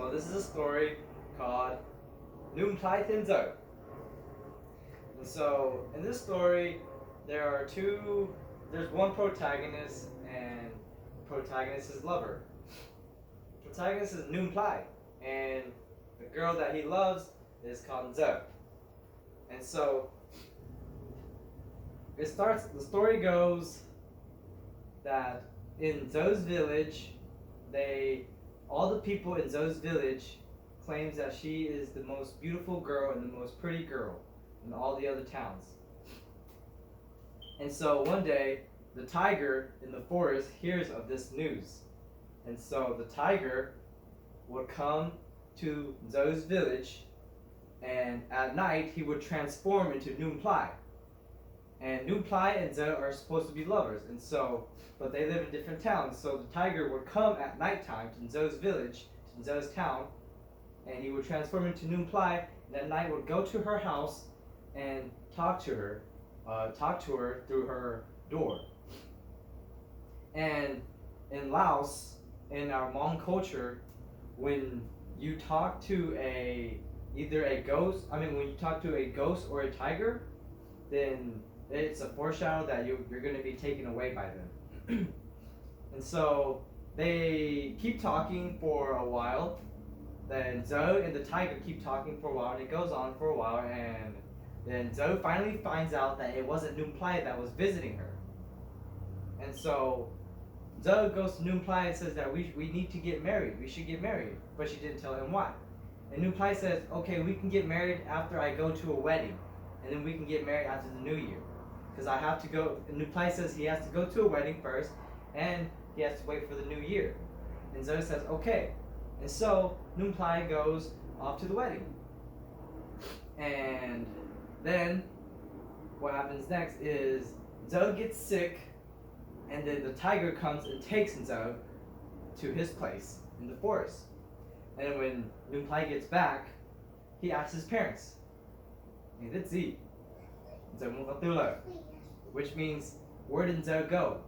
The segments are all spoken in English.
So this is a story called Noom Plai Tinzo. And so in this story, there's one protagonist and the protagonist's lover. The protagonist is Noom Plai, and the girl that he loves is called Nzo. And so the story goes that in Zo's village, all the people in Zo's village claims that she is the most beautiful girl and the most pretty girl in all the other towns. And so one day, the tiger in the forest hears of this news. And so the tiger would come to Zo's village, and at night he would transform into Noom Plai. And Noom Plai and Zo are supposed to be lovers, but they live in different towns. So the tiger would come at nighttime to Zo's village, to Zo's town, and he would transform into Noom Plai, and at night would go to her house and talk to her through her door. And in Laos, in our Hmong culture, when you talk to when you talk to a ghost or a tiger, then it's a foreshadow that you're going to be taken away by them. And so they keep talking for a while. Then Zo and the tiger keep talking for a while, and it goes on for a while, and then Zo finally finds out that it wasn't Noom Plai that was visiting her. And so Zo goes to Noom Plai and says that we need to get married. We should get married. But she didn't tell him why. And Noom Plai says, okay, we can get married after I go to a wedding. And then we can get married after the new year. Because I have to go. And Noom Plai says he has to go to a wedding first, and he has to wait for the new year. And Zo says, okay. And so Noom Plai goes off to the wedding. And then what happens next is Zo gets sick, and then the tiger comes and takes Zo to his place in the forest. And when Noom Plai gets back, he asks his parents, which means, where did Zo go?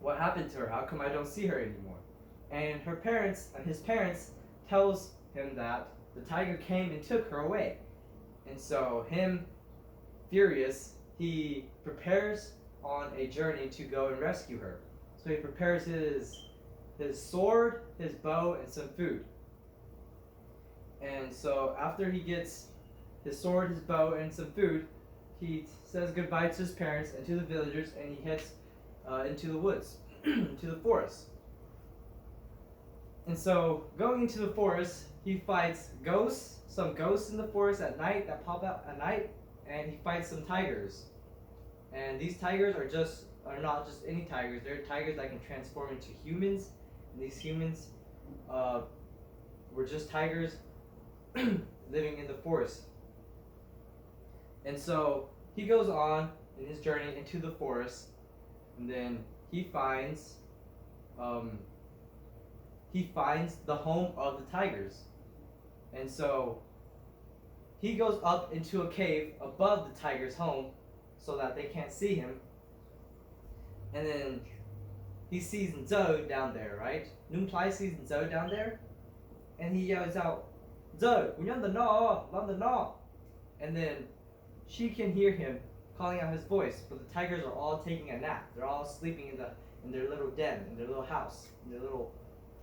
What happened to her? How come I don't see her anymore? And his parents tells him that the tiger came and took her away. And so him, furious, he prepares on a journey to go and rescue her. So he prepares his sword, his bow, and some food. And so after he gets his sword, his bow, and some food, he says goodbye to his parents and to the villagers, and he heads into the woods, into the forest. And so going into the forest, he fights some ghosts in the forest at night that pop out at night, and he fights some tigers. And these tigers are not just any tigers. They're tigers that can transform into humans. And these humans were just tigers living in the forest. And so he goes on in his journey into the forest, and then he finds the home of the tigers. And so he goes up into a cave above the tiger's home so that they can't see him. And then he sees Zo down there, right? Noom Plai sees Zo down there, and he yells out, Zo, no. And then she can hear him calling out his voice, but the tigers are all taking a nap. They're all sleeping in their little den, in their little house, in their little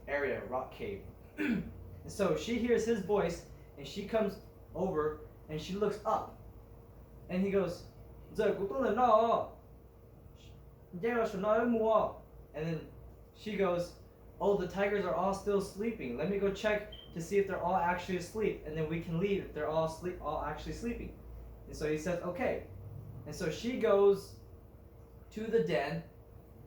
area, rock cave. And so she hears his voice, and she comes over, and she looks up, and he goes, no. And then she goes, oh, the tigers are all still sleeping. Let me go check to see if they're all actually asleep, and then we can leave if they're all actually sleeping. And so he says, okay. And so she goes to the den,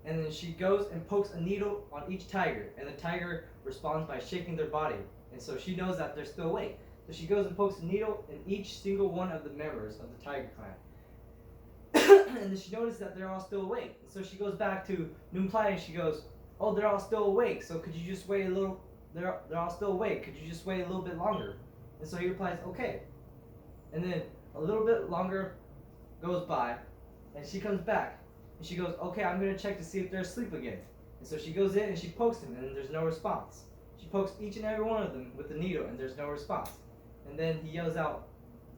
and then she goes and pokes a needle on each tiger, and the tiger responds by shaking their body. And so she knows that they're still awake. So she goes and pokes a needle in each single one of the members of the tiger clan. And then she noticed that they're all still awake. And so she goes back to Noom Plai and she goes, oh, they're all still awake. So could you just wait a little? They're all still awake. Could you just wait a little bit longer? And so he replies, okay. And then a little bit longer goes by, and she comes back, and she goes, okay, I'm going to check to see if they're asleep again. And so she goes in and she pokes him, and there's no response. She pokes each and every one of them with the needle, and there's no response. And then he yells out,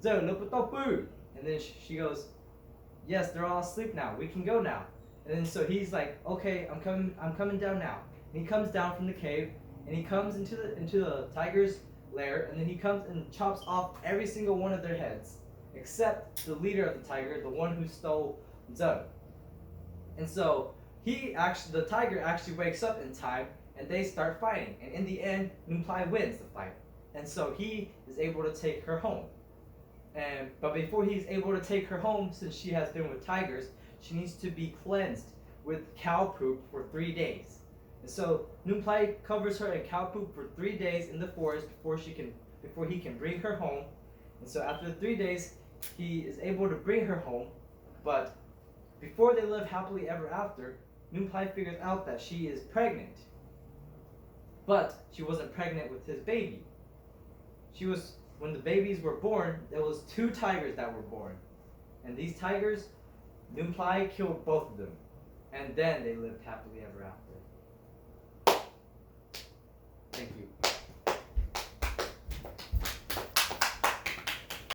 "Zo, lupatopu!" And then she goes, "Yes, they're all asleep now. We can go now." And then so he's like, "Okay, I'm coming down now." And he comes down from the cave, and he comes into the tiger's lair, and then he comes and chops off every single one of their heads, except the leader of the tiger, the one who stole Zo. And so the tiger actually wakes up in time, and they start fighting. And in the end, Numplai wins the fight, and so he is able to take her home. But before he's able to take her home, since she has been with tigers, she needs to be cleansed with cow poop for 3 days. And so Numplai covers her in cow poop for 3 days in the forest before he can bring her home. And so after the 3 days, he is able to bring her home. But before they live happily ever after, Numplai figures out that she is pregnant. But she wasn't pregnant with his baby. When the babies were born, there was 2 tigers that were born. And these tigers, Numplai killed both of them. And then they lived happily ever after. Thank you.